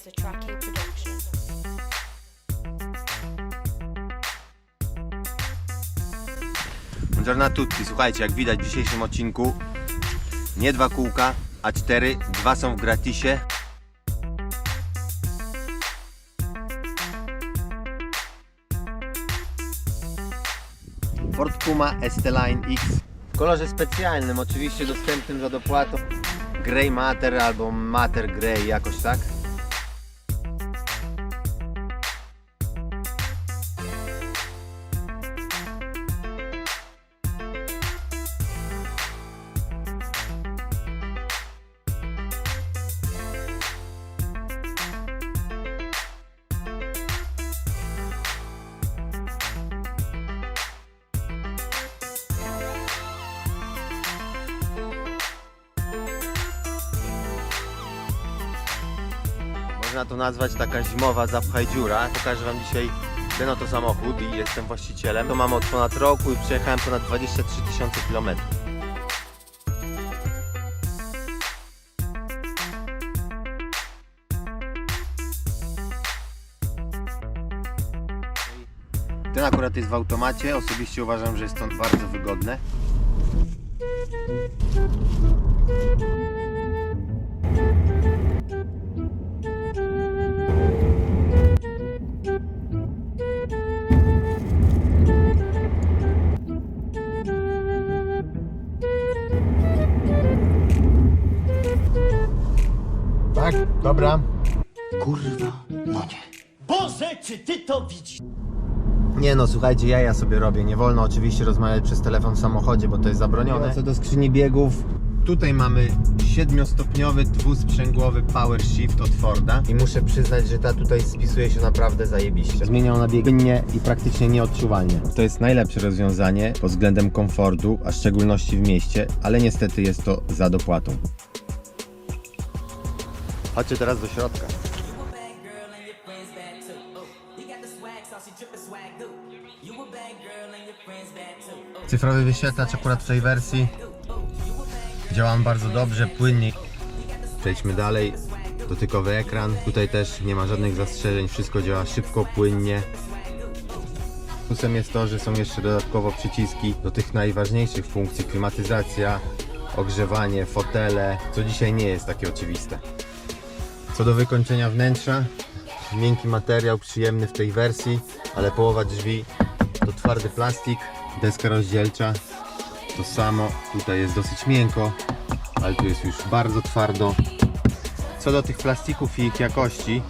the Tracky Production. Buongiorno a tutti, słuchajcie, jak widać w dzisiejszym odcinku nie 2 kółka, a 4, 2 są w gratisie. Ford Puma ST-Line X w kolorze specjalnym, oczywiście dostępnym za dopłatą, Grey Matter albo Matter Grey, jakoś tak. Można to nazwać taka zimowa zapchaj dziura. Pokażę wam dzisiaj ten oto samochód i jestem właścicielem. To mam od ponad roku i przejechałem ponad 23 tysiące kilometrów. Ten akurat jest w automacie. Osobiście uważam, że jest to bardzo wygodne. Tak, dobra. Kurwa, no nie. Boże, czy ty to widzisz? Nie no, słuchajcie, ja sobie robię. Nie wolno oczywiście rozmawiać przez telefon w samochodzie, bo to jest zabronione. Co do skrzyni biegów, tutaj mamy 7-stopniowy, dwusprzęgłowy power shift od Forda. I muszę przyznać, że ta tutaj spisuje się naprawdę zajebiście. Zmienia ona bieg płynnie i praktycznie nieodczuwalnie. To jest najlepsze rozwiązanie pod względem komfortu, a w szczególności w mieście, ale niestety jest to za dopłatą. Chodźcie teraz do środka. Cyfrowy wyświetlacz akurat w tej wersji działa bardzo dobrze, płynnie. Przejdźmy dalej. Dotykowy ekran. Tutaj też nie ma żadnych zastrzeżeń, wszystko działa szybko, płynnie. Plusem jest to, że są jeszcze dodatkowo przyciski do tych najważniejszych funkcji: klimatyzacja, ogrzewanie, fotele, co dzisiaj nie jest takie oczywiste. Co do wykończenia wnętrza, miękki materiał, przyjemny w tej wersji, ale połowa drzwi to twardy plastik, deska rozdzielcza to samo, tutaj jest dosyć miękko, ale tu jest już bardzo twardo. Co do tych plastików i ich jakości,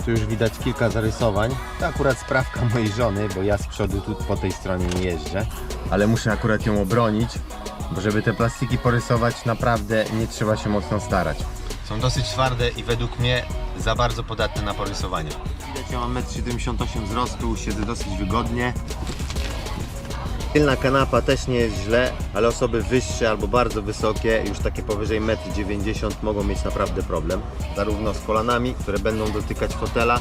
tu już widać kilka zarysowań. To akurat sprawka mojej żony, bo ja z przodu tu po tej stronie nie jeżdżę, ale muszę akurat ją obronić, bo żeby te plastiki porysować, naprawdę nie trzeba się mocno starać. Są dosyć twarde i według mnie za bardzo podatne na porysowanie. Widać, ja mam 1,78 m wzrostu, siedzę dosyć wygodnie. Tylna kanapa też nie jest źle, ale osoby wyższe albo bardzo wysokie, już takie powyżej 1,90 m, mogą mieć naprawdę problem. Zarówno z kolanami, które będą dotykać fotela,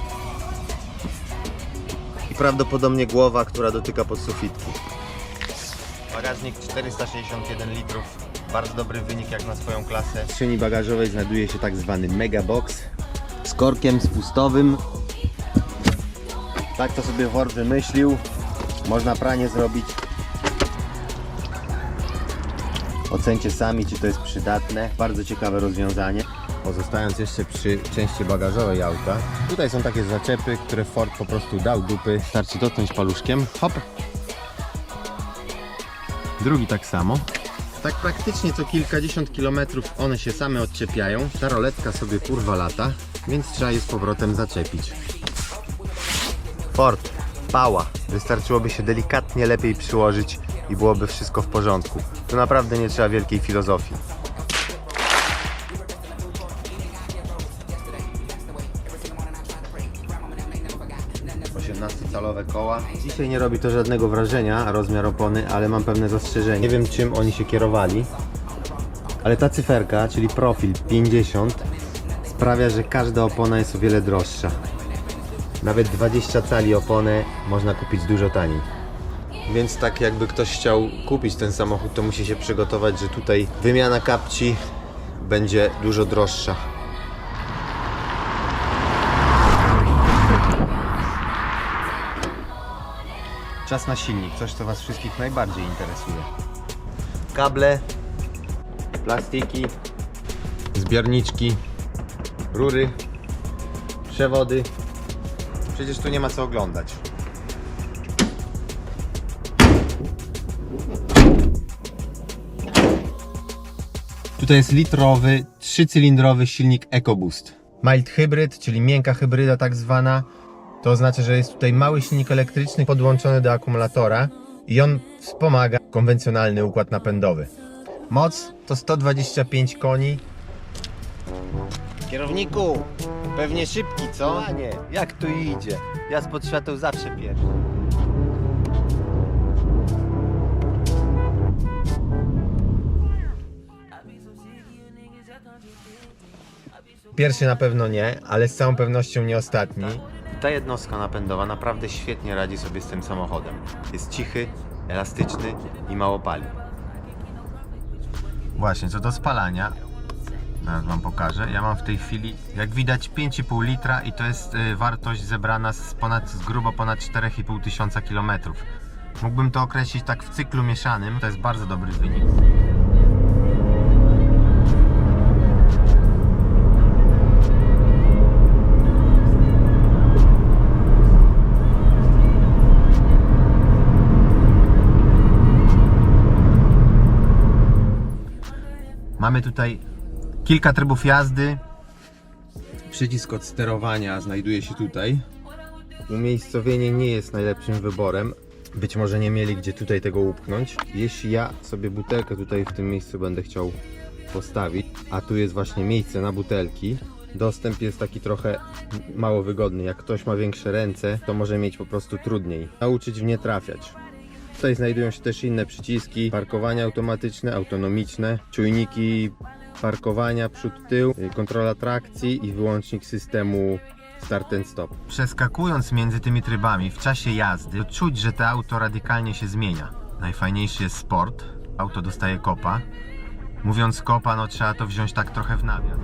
i prawdopodobnie głowa, która dotyka podsufitki. Bagażnik 461 litrów. Bardzo dobry wynik jak na swoją klasę. W skrzyni bagażowej znajduje się tak zwany mega box z korkiem spustowym. Tak to sobie Ford wymyślił. Można pranie zrobić. Ocencie sami, czy to jest przydatne. Bardzo ciekawe rozwiązanie. Pozostając jeszcze przy części bagażowej auta, tutaj są takie zaczepy, które Ford po prostu dał dupy. Starczy dotknąć paluszkiem. Hop! Drugi tak samo. Tak praktycznie co kilkadziesiąt kilometrów one się same odczepiają. Ta roletka sobie kurwa lata, więc trzeba je z powrotem zaczepić. Ford, pała. Wystarczyłoby się delikatnie lepiej przyłożyć i byłoby wszystko w porządku. Tu naprawdę nie trzeba wielkiej filozofii. 18-calowe koła. Dzisiaj nie robi to żadnego wrażenia, rozmiar opony, ale mam pewne zastrzeżenie. Nie wiem, czym oni się kierowali, ale ta cyferka, czyli profil 50, sprawia, że każda opona jest o wiele droższa. Nawet 20 cali oponę można kupić dużo taniej. Więc tak jakby ktoś chciał kupić ten samochód, to musi się przygotować, że tutaj wymiana kapci będzie dużo droższa. czas na silnik, coś co Was wszystkich najbardziej interesuje. Kable, plastiki, zbiorniczki, rury, przewody. Przecież tu nie ma co oglądać. Tutaj jest litrowy, 3-cylindrowy silnik EcoBoost. Mild Hybrid, czyli miękka hybryda tak zwana. To oznacza, że jest tutaj mały silnik elektryczny podłączony do akumulatora i on wspomaga konwencjonalny układ napędowy. Moc to 125 koni. Kierowniku, pewnie szybki, co? Nie, jak tu idzie? Ja spod świateł zawsze pierwszy. Pierwszy na pewno nie, ale z całą pewnością nie ostatni. Ta jednostka napędowa naprawdę świetnie radzi sobie z tym samochodem. Jest cichy, elastyczny i mało pali. Właśnie, co do spalania, zaraz Wam pokażę. Ja mam w tej chwili, jak widać, 5,5 litra i to jest wartość zebrana z grubo ponad 4,5 tysiąca kilometrów. Mógłbym to określić tak w cyklu mieszanym, to jest bardzo dobry wynik. Mamy tutaj kilka trybów jazdy. Przycisk od sterowania znajduje się tutaj. Umiejscowienie nie jest najlepszym wyborem. Być może nie mieli gdzie tutaj tego upchnąć. Jeśli ja sobie butelkę tutaj w tym miejscu będę chciał postawić, a tu jest właśnie miejsce na butelki, dostęp jest taki trochę mało wygodny. Jak ktoś ma większe ręce, to może mieć po prostu trudniej nauczyć w nie trafiać. Tutaj znajdują się też inne przyciski, parkowanie automatyczne, autonomiczne, czujniki parkowania przód-tył, kontrola trakcji i wyłącznik systemu start and stop. Przeskakując między tymi trybami w czasie jazdy, czuć, że to auto radykalnie się zmienia. Najfajniejszy jest sport, auto dostaje kopa. Mówiąc kopa, no trzeba to wziąć tak trochę w nawias.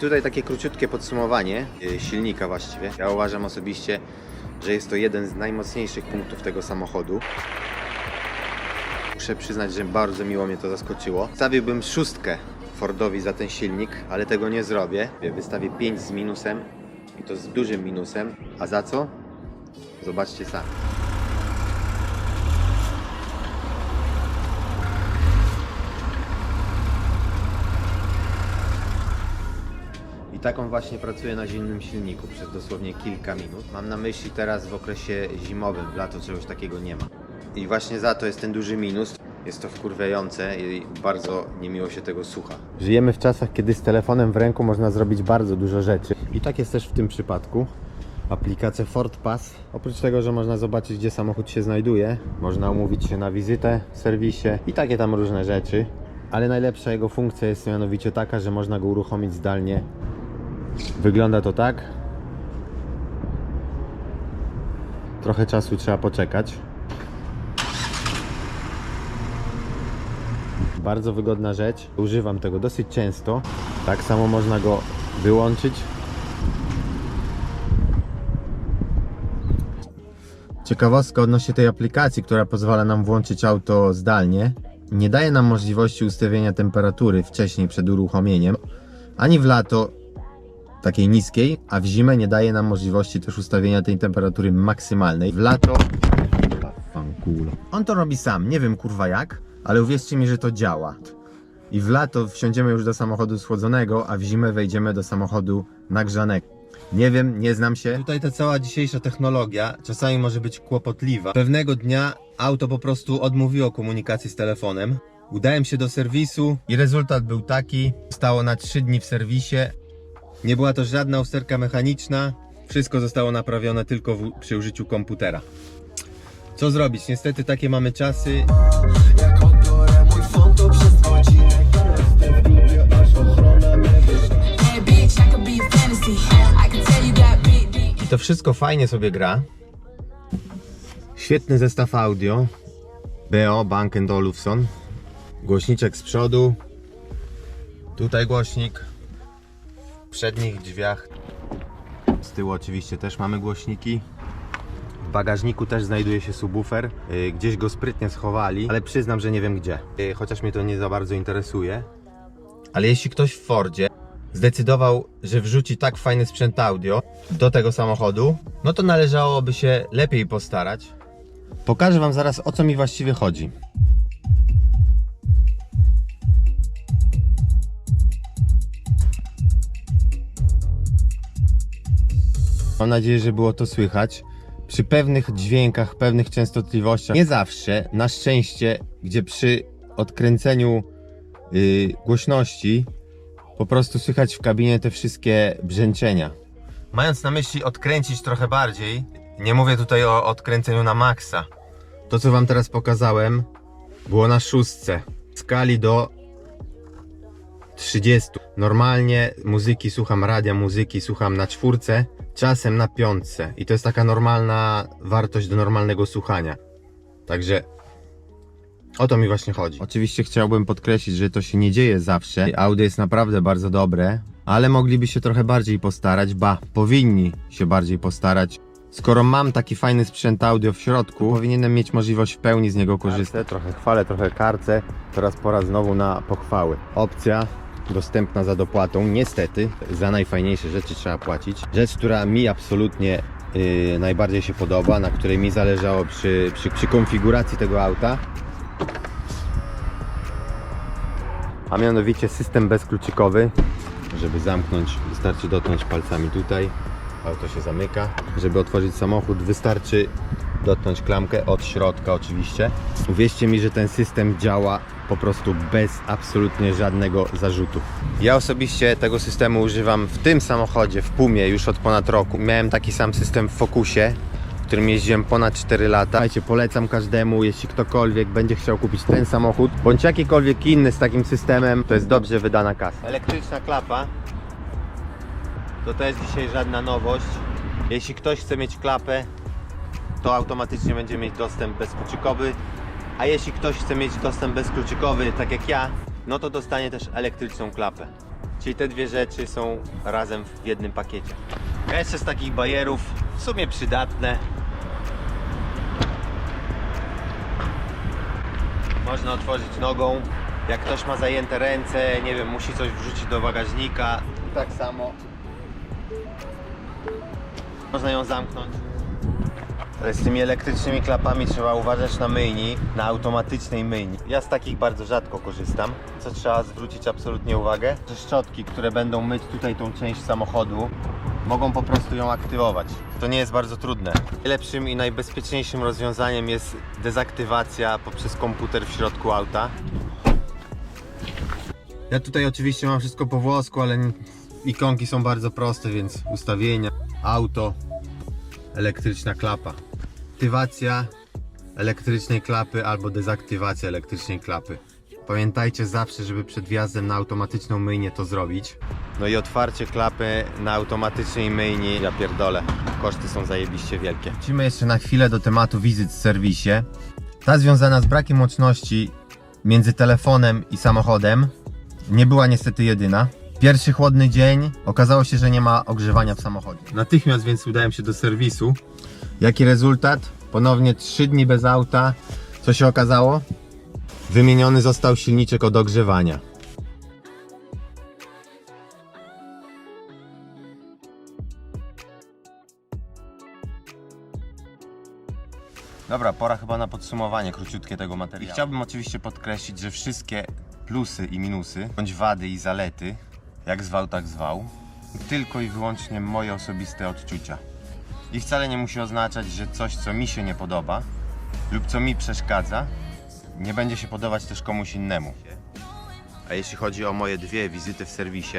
Tutaj takie króciutkie podsumowanie silnika właściwie. Ja uważam osobiście, że jest to jeden z najmocniejszych punktów tego samochodu. Muszę przyznać, że bardzo miło mnie to zaskoczyło. Stawiłbym 6 Fordowi za ten silnik, ale tego nie zrobię. Wystawię 5 z minusem i to z dużym minusem. A za co? Zobaczcie sami. Tak on właśnie pracuje na zimnym silniku przez dosłownie kilka minut. Mam na myśli teraz w okresie zimowym, w lato czegoś takiego nie ma. I właśnie za to jest ten duży minus. Jest to wkurwiające i bardzo niemiło się tego słucha. Żyjemy w czasach, kiedy z telefonem w ręku można zrobić bardzo dużo rzeczy. I tak jest też w tym przypadku. Aplikacja Ford Pass. Oprócz tego, że można zobaczyć, gdzie samochód się znajduje, można umówić się na wizytę w serwisie i takie tam różne rzeczy. Ale najlepsza jego funkcja jest mianowicie taka, że można go uruchomić zdalnie. Wygląda to tak. Trochę czasu trzeba poczekać. Bardzo wygodna rzecz. Używam tego dosyć często. Tak samo można go wyłączyć. Ciekawostka odnośnie tej aplikacji, która pozwala nam włączyć auto zdalnie. Nie daje nam możliwości ustawienia temperatury wcześniej przed uruchomieniem. Ani w lato takiej niskiej, a w zimę nie daje nam możliwości też ustawienia tej temperatury maksymalnej. W lato on to robi sam, nie wiem kurwa jak, ale uwierzcie mi, że to działa. I w lato wsiądziemy już do samochodu schłodzonego, a w zimę wejdziemy do samochodu nagrzanego. Nie wiem, nie znam się. Tutaj ta cała dzisiejsza technologia czasami może być kłopotliwa. Pewnego dnia auto po prostu odmówiło komunikacji z telefonem. Udałem się do serwisu i rezultat był taki. Stało na 3 dni w serwisie. Nie była to żadna usterka mechaniczna. Wszystko zostało naprawione tylko przy użyciu komputera. Co zrobić? Niestety takie mamy czasy. Jak odbiorę mój phone, to przez godzinę jestem w klubie. to wszystko fajnie sobie gra. Świetny zestaw audio. BO, Bang & Olufsen. Głośniczek z przodu. Tutaj głośnik. W przednich drzwiach. Z tyłu oczywiście też mamy głośniki. W bagażniku też znajduje się subwoofer. Gdzieś go sprytnie schowali, ale przyznam, że nie wiem gdzie. Chociaż mnie to nie za bardzo interesuje. Ale jeśli ktoś w Fordzie zdecydował, że wrzuci tak fajny sprzęt audio do tego samochodu, no to należałoby się lepiej postarać. Pokażę wam zaraz, o co mi właściwie chodzi. Mam nadzieję, że było to słychać. Przy pewnych dźwiękach, pewnych częstotliwościach, nie zawsze, na szczęście, gdzie przy odkręceniu głośności po prostu słychać w kabinie te wszystkie brzęczenia. Mając na myśli odkręcić trochę bardziej, nie mówię tutaj o odkręceniu na maksa. To, co wam teraz pokazałem, było na 6 w skali do 30. Normalnie muzyki słucham, radia muzyki słucham na 4, czasem na 5. I to jest taka normalna wartość do normalnego słuchania. Także o to mi właśnie chodzi. Oczywiście chciałbym podkreślić, że to się nie dzieje zawsze. Audio jest naprawdę bardzo dobre, ale mogliby się trochę bardziej postarać, powinni się bardziej postarać. Skoro mam taki fajny sprzęt audio w środku, powinienem mieć możliwość w pełni z niego korzystać. Trochę chwalę, trochę karcę. Teraz pora znowu na pochwały. Opcja dostępna za dopłatą. Niestety, za najfajniejsze rzeczy trzeba płacić. Rzecz, która mi absolutnie najbardziej się podoba, na której mi zależało przy konfiguracji tego auta. A mianowicie system bezkluczykowy. Żeby zamknąć, wystarczy dotknąć palcami tutaj. Auto się zamyka. Żeby otworzyć samochód, wystarczy dotknąć klamkę od środka oczywiście. Uwierzcie mi, że ten system działa po prostu bez absolutnie żadnego zarzutu. Ja osobiście tego systemu używam w tym samochodzie, w Pumie, już od ponad roku. Miałem taki sam system w Focusie, w którym jeździłem ponad 4 lata. Słuchajcie, polecam każdemu, jeśli ktokolwiek będzie chciał kupić ten samochód, bądź jakikolwiek inny z takim systemem, to jest dobrze wydana kasa. Elektryczna klapa. To też dzisiaj żadna nowość. Jeśli ktoś chce mieć klapę, to automatycznie będzie mieć dostęp bezkluczykowy. A jeśli ktoś chce mieć dostęp bezkluczykowy, tak jak ja, no to dostanie też elektryczną klapę. Czyli te dwie rzeczy są razem w jednym pakiecie. A jeszcze z takich bajerów, w sumie przydatne. Można otworzyć nogą. Jak ktoś ma zajęte ręce, nie wiem, musi coś wrzucić do bagażnika. I tak samo można ją zamknąć. Ale z tymi elektrycznymi klapami trzeba uważać na myjni, na automatycznej myjni. Ja z takich bardzo rzadko korzystam. Co trzeba zwrócić absolutnie uwagę? Że szczotki, które będą myć tutaj tą część samochodu, mogą po prostu ją aktywować. To nie jest bardzo trudne. Najlepszym i najbezpieczniejszym rozwiązaniem jest dezaktywacja poprzez komputer w środku auta. Ja tutaj oczywiście mam wszystko po włosku, ale ikonki są bardzo proste, więc ustawienia, auto, elektryczna klapa. Aktywacja elektrycznej klapy albo dezaktywacja elektrycznej klapy. Pamiętajcie zawsze, żeby przed wjazdem na automatyczną myjnię to zrobić. No i otwarcie klapy na automatycznej myjni, ja pierdolę, koszty są zajebiście wielkie. Wrócimy jeszcze na chwilę do tematu wizyt w serwisie. Ta związana z brakiem łączności między telefonem i samochodem nie była niestety jedyna. Pierwszy chłodny dzień okazało się, że nie ma ogrzewania w samochodzie. Natychmiast więc udałem się do serwisu. Jaki rezultat? Ponownie 3 dni bez auta. Co się okazało? Wymieniony został silniczek od ogrzewania. Dobra, pora chyba na podsumowanie króciutkie tego materiału. I chciałbym oczywiście podkreślić, że wszystkie plusy i minusy, bądź wady i zalety, jak zwał, tak zwał, tylko i wyłącznie moje osobiste odczucia. I wcale nie musi oznaczać, że coś, co mi się nie podoba lub co mi przeszkadza, nie będzie się podobać też komuś innemu. A jeśli chodzi o moje 2 wizyty w serwisie,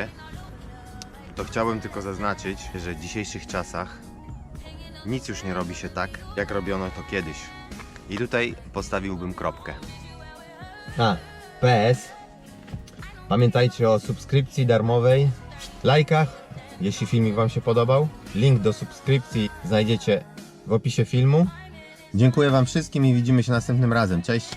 to chciałbym tylko zaznaczyć, że w dzisiejszych czasach nic już nie robi się tak, jak robiono to kiedyś. I tutaj postawiłbym kropkę. PS. Pamiętajcie o subskrypcji darmowej, lajkach jeśli filmik Wam się podobał. Link do subskrypcji znajdziecie w opisie filmu. Dziękuję Wam wszystkim i widzimy się następnym razem. Cześć!